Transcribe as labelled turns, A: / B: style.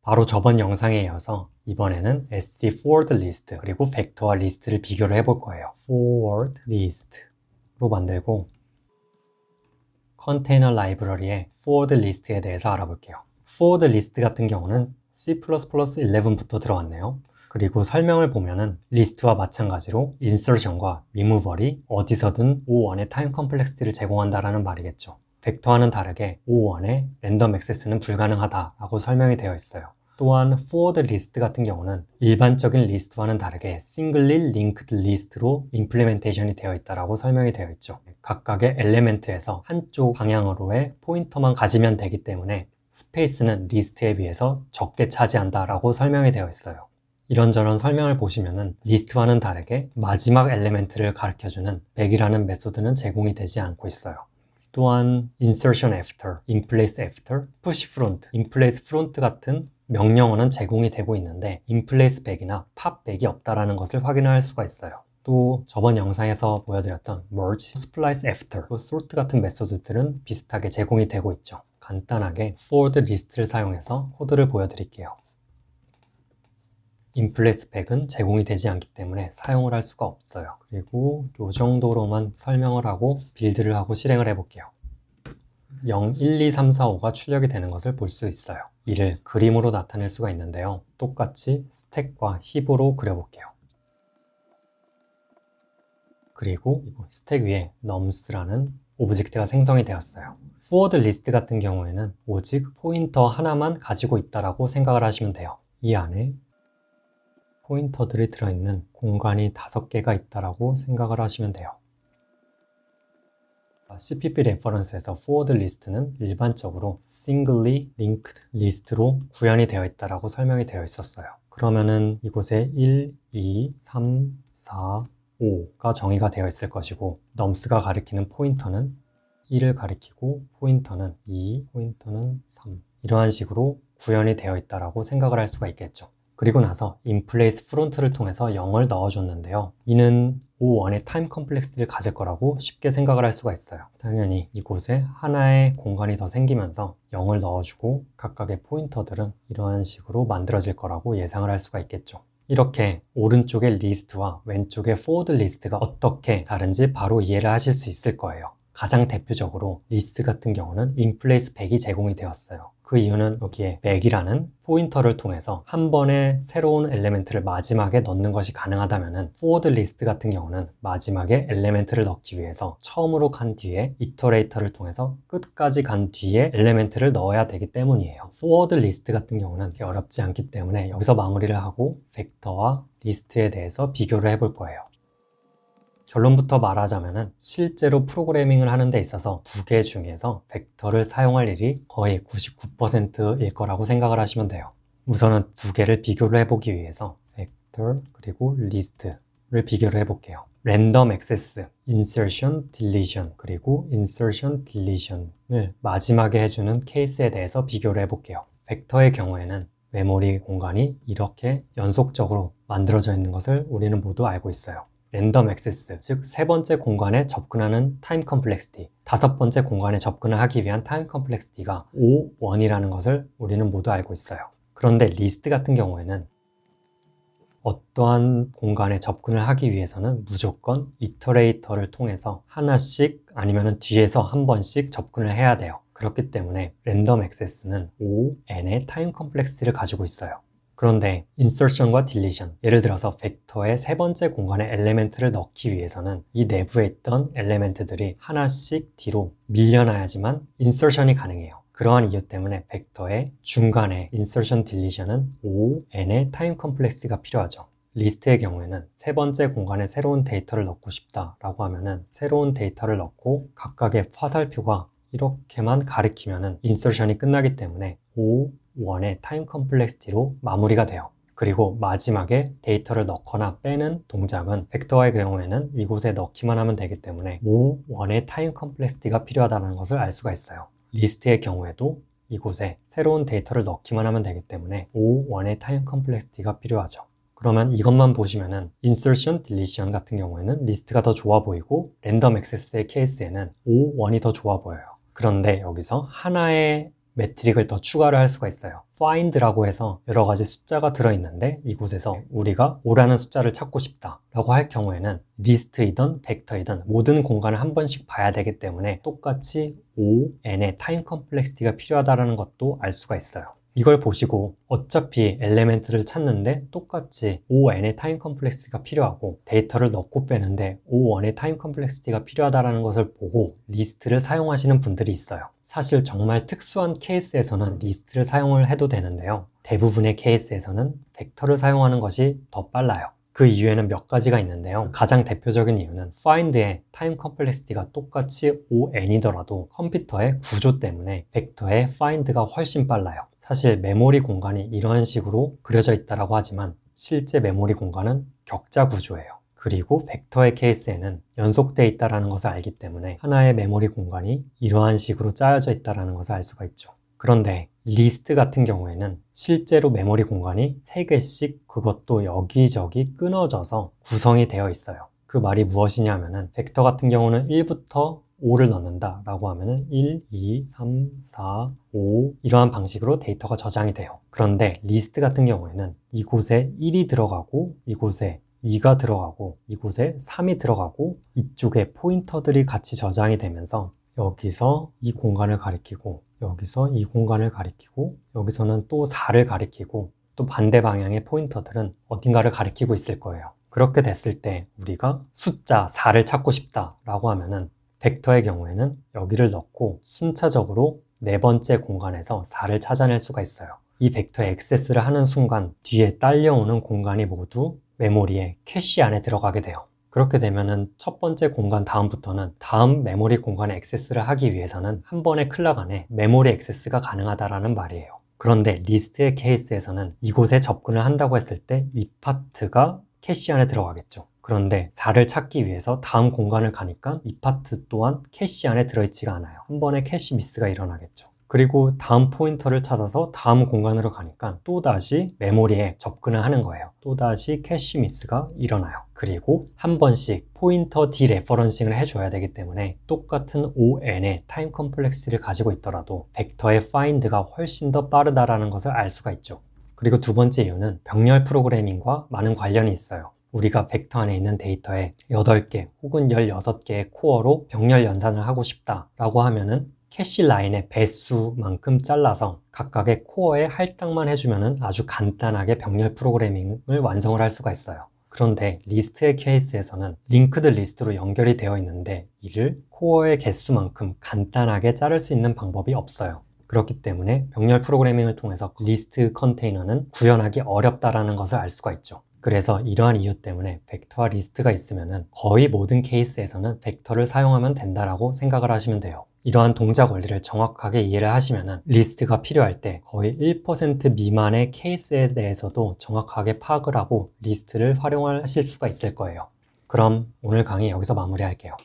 A: 바로 저번 영상에 이어서 이번에는 SD forward list 그리고 벡터와 리스트를 비교를 해볼 거예요. forward list로 만들고 컨테이너 라이브러리의 forward list에 대해서 알아볼게요. forward list 같은 경우는 C++11부터 들어왔네요. 그리고 설명을 보면은 리스트와 마찬가지로 인서션과 리무벌이 어디서든 O1의 타임 컴플렉시티를 제공한다라는 말이겠죠. 벡터와는 다르게 O1의 랜덤 액세스는 불가능하다라고 설명이 되어 있어요. 또한 forward list 같은 경우는 일반적인 리스트와는 다르게 singly linked list로 임플리멘테이션이 되어 있다라고 설명이 되어 있죠. 각각의 엘리멘트에서 한쪽 방향으로의 포인터만 가지면 되기 때문에 스페이스는 리스트에 비해서 적게 차지한다라고 설명이 되어 있어요. 이런저런 설명을 보시면은 리스트와는 다르게 마지막 엘리멘트를 가르쳐주는 백이라는 메소드는 제공이 되지 않고 있어요. 또한 insertion after, in place after, push front, in place front 같은 명령어는 제공이 되고 있는데 in place back이나 pop back이 없다라는 것을 확인할 수가 있어요. 또 저번 영상에서 보여드렸던 merge, splice after, 또 sort 같은 메소드들은 비슷하게 제공이 되고 있죠. 간단하게 forward list를 사용해서 코드를 보여드릴게요. 인플레이스 백은 제공이 되지 않기 때문에 사용을 할 수가 없어요. 그리고 이 정도로만 설명을 하고 빌드를 하고 실행을 해볼게요. 0, 1, 2, 3, 4, 5가 출력이 되는 것을 볼 수 있어요. 이를 그림으로 나타낼 수가 있는데요. 똑같이 스택과 힙으로 그려볼게요. 그리고 스택 위에 nums라는 오브젝트가 생성이 되었어요. forward list 같은 경우에는 오직 포인터 하나만 가지고 있다라고 생각을 하시면 돼요. 이 안에 포인터들이 들어있는 공간이 5개가 있다라고 생각을 하시면 돼요. CPP 레퍼런스에서 forward list는 일반적으로 singly linked list로 구현이 되어 있다라고 설명이 되어 있었어요. 그러면은 이곳에 1, 2, 3, 4, 5가 정의가 되어 있을 것이고 nums가 가리키는 포인터는 1을 가리키고 포인터는 2, 포인터는 3 이러한 식으로 구현이 되어 있다라고 생각을 할 수가 있겠죠. 그리고 나서 인플레이스 프론트를 통해서 0을 넣어줬는데요. 이는 O1의 타임 컴플렉스를 가질 거라고 쉽게 생각을 할 수가 있어요. 당연히 이곳에 하나의 공간이 더 생기면서 0을 넣어주고 각각의 포인터들은 이러한 식으로 만들어질 거라고 예상을 할 수가 있겠죠. 이렇게 오른쪽의 리스트와 왼쪽의 forward 리스트가 어떻게 다른지 바로 이해를 하실 수 있을 거예요. 가장 대표적으로 리스트 같은 경우는 인플레이스 백이 제공이 되었어요. 그 이유는 여기에 백이라는 포인터를 통해서 한 번에 새로운 엘리멘트를 마지막에 넣는 것이 가능하다면 forward 리스트 같은 경우는 마지막에 엘리멘트를 넣기 위해서 처음으로 간 뒤에 이터레이터를 통해서 끝까지 간 뒤에 엘리멘트를 넣어야 되기 때문이에요. forward 리스트 같은 경우는 어렵지 않기 때문에 여기서 마무리를 하고 벡터와 리스트에 대해서 비교를 해볼 거예요. 결론부터 말하자면 실제로 프로그래밍을 하는 데 있어서 두 개 중에서 벡터를 사용할 일이 거의 99%일 거라고 생각을 하시면 돼요. 우선은 두 개를 비교를 해보기 위해서 벡터 그리고 리스트를 비교를 해볼게요. 랜덤 액세스, insertion, deletion 그리고 insertion, deletion을 마지막에 해주는 케이스에 대해서 비교를 해볼게요. 벡터의 경우에는 메모리 공간이 이렇게 연속적으로 만들어져 있는 것을 우리는 모두 알고 있어요. 랜덤 액세스, 즉 세 번째 공간에 접근하는 타임 컴플렉시티, 다섯 번째 공간에 접근을 하기 위한 타임 컴플렉시티가 O1이라는 것을 우리는 모두 알고 있어요. 그런데 리스트 같은 경우에는 어떠한 공간에 접근을 하기 위해서는 무조건 이터레이터를 통해서 하나씩 아니면 뒤에서 한 번씩 접근을 해야 돼요. 그렇기 때문에 랜덤 액세스는 O(n의 타임 컴플렉시티를 가지고 있어요. 그런데 insertion과 deletion, 예를 들어서 벡터의 세 번째 공간에 엘리멘트를 넣기 위해서는 이 내부에 있던 엘리멘트들이 하나씩 뒤로 밀려나야지만 insertion이 가능해요. 그러한 이유 때문에 벡터의 중간에 insertion, deletion은 O(n의 타임 컴플렉스가 필요하죠. 리스트의 경우에는 세 번째 공간에 새로운 데이터를 넣고 싶다라고 하면은 새로운 데이터를 넣고 각각의 화살표가 이렇게만 가리키면은 insertion이 끝나기 때문에 O1의 타임 컴플렉시티로 마무리가 돼요. 그리고 마지막에 데이터를 넣거나 빼는 동작은 벡터의 경우에는 이곳에 넣기만 하면 되기 때문에 O1의 타임 컴플렉시티가 필요하다는 것을 알 수가 있어요. 리스트의 경우에도 이곳에 새로운 데이터를 넣기만 하면 되기 때문에 O1의 타임 컴플렉시티가 필요하죠. 그러면 이것만 보시면은 insertion, deletion 같은 경우에는 리스트가 더 좋아 보이고 랜덤 액세스의 케이스에는 O1이 더 좋아 보여요. 그런데 여기서 하나의 매트릭을 더 추가를 할 수가 있어요. find라고 해서 여러 가지 숫자가 들어있는데 이곳에서 우리가 5라는 숫자를 찾고 싶다 라고 할 경우에는 리스트이든 벡터이든 모든 공간을 한 번씩 봐야 되기 때문에 똑같이 5n의 타임 컴플렉시티가 필요하다는 것도 알 수가 있어요. 이걸 보시고 어차피 엘리멘트를 찾는데 똑같이 5n의 타임 컴플렉시티가 필요하고 데이터를 넣고 빼는데 5원의 타임 컴플렉시티가 필요하다는 것을 보고 리스트를 사용하시는 분들이 있어요. 사실 정말 특수한 케이스에서는 리스트를 사용을 해도 되는데요. 대부분의 케이스에서는 벡터를 사용하는 것이 더 빨라요. 그 이유에는 몇 가지가 있는데요. 가장 대표적인 이유는 find의 타임 컴플렉시티가 똑같이 5n이더라도 컴퓨터의 구조 때문에 벡터의 find가 훨씬 빨라요. 사실 메모리 공간이 이런 식으로 그려져 있다고 하지만 실제 메모리 공간은 격자 구조예요. 그리고 벡터의 케이스에는 연속되어 있다는 것을 알기 때문에 하나의 메모리 공간이 이러한 식으로 짜여져 있다는 것을 알 수가 있죠. 그런데 리스트 같은 경우에는 실제로 메모리 공간이 3개씩 그것도 여기저기 끊어져서 구성이 되어 있어요. 그 말이 무엇이냐면은 벡터 같은 경우는 1부터 5를 넣는다 라고 하면은 1, 2, 3, 4, 5 이러한 방식으로 데이터가 저장이 돼요. 그런데 리스트 같은 경우에는 이곳에 1이 들어가고 이곳에 2가 들어가고 이곳에 3이 들어가고 이쪽에 포인터들이 같이 저장이 되면서 여기서 이 공간을 가리키고 여기서 이 공간을 가리키고 여기서는 또 4를 가리키고 또 반대 방향의 포인터들은 어딘가를 가리키고 있을 거예요. 그렇게 됐을 때 우리가 숫자 4를 찾고 싶다 라고 하면은 벡터의 경우에는 여기를 넣고 순차적으로 네 번째 공간에서 4를 찾아낼 수가 있어요. 이 벡터에 액세스를 하는 순간 뒤에 딸려오는 공간이 모두 메모리에 캐시 안에 들어가게 돼요. 그렇게 되면은 첫 번째 공간 다음부터는 다음 메모리 공간에 액세스를 하기 위해서는 한 번의 클럭 안에 메모리 액세스가 가능하다라는 말이에요. 그런데 리스트의 케이스에서는 이곳에 접근을 한다고 했을 때 이 파트가 캐시 안에 들어가겠죠. 그런데 4를 찾기 위해서 다음 공간을 가니까 이 파트 또한 캐시 안에 들어있지가 않아요. 한 번에 캐시 미스가 일어나겠죠. 그리고 다음 포인터를 찾아서 다음 공간으로 가니까 또다시 메모리에 접근을 하는 거예요. 또다시 캐시 미스가 일어나요. 그리고 한 번씩 포인터 디레퍼런싱을 해줘야 되기 때문에 똑같은 ON의 타임 컴플렉시티를 가지고 있더라도 벡터의 find가 훨씬 더 빠르다라는 것을 알 수가 있죠. 그리고 두 번째 이유는 병렬 프로그래밍과 많은 관련이 있어요. 우리가 벡터 안에 있는 데이터에 8개 혹은 16개의 코어로 병렬 연산을 하고 싶다라고 하면은 캐시 라인의 배수만큼 잘라서 각각의 코어에 할당만 해주면 아주 간단하게 병렬 프로그래밍을 완성을 할 수가 있어요. 그런데 리스트의 케이스에서는 링크드 리스트로 연결이 되어 있는데 이를 코어의 개수만큼 간단하게 자를 수 있는 방법이 없어요. 그렇기 때문에 병렬 프로그래밍을 통해서 리스트 컨테이너는 구현하기 어렵다라는 것을 알 수가 있죠. 그래서 이러한 이유 때문에 벡터와 리스트가 있으면 거의 모든 케이스에서는 벡터를 사용하면 된다라고 생각을 하시면 돼요. 이러한 동작 원리를 정확하게 이해를 하시면 리스트가 필요할 때 거의 1% 미만의 케이스에 대해서도 정확하게 파악을 하고 리스트를 활용하실 수가 있을 거예요. 그럼 오늘 강의 여기서 마무리할게요.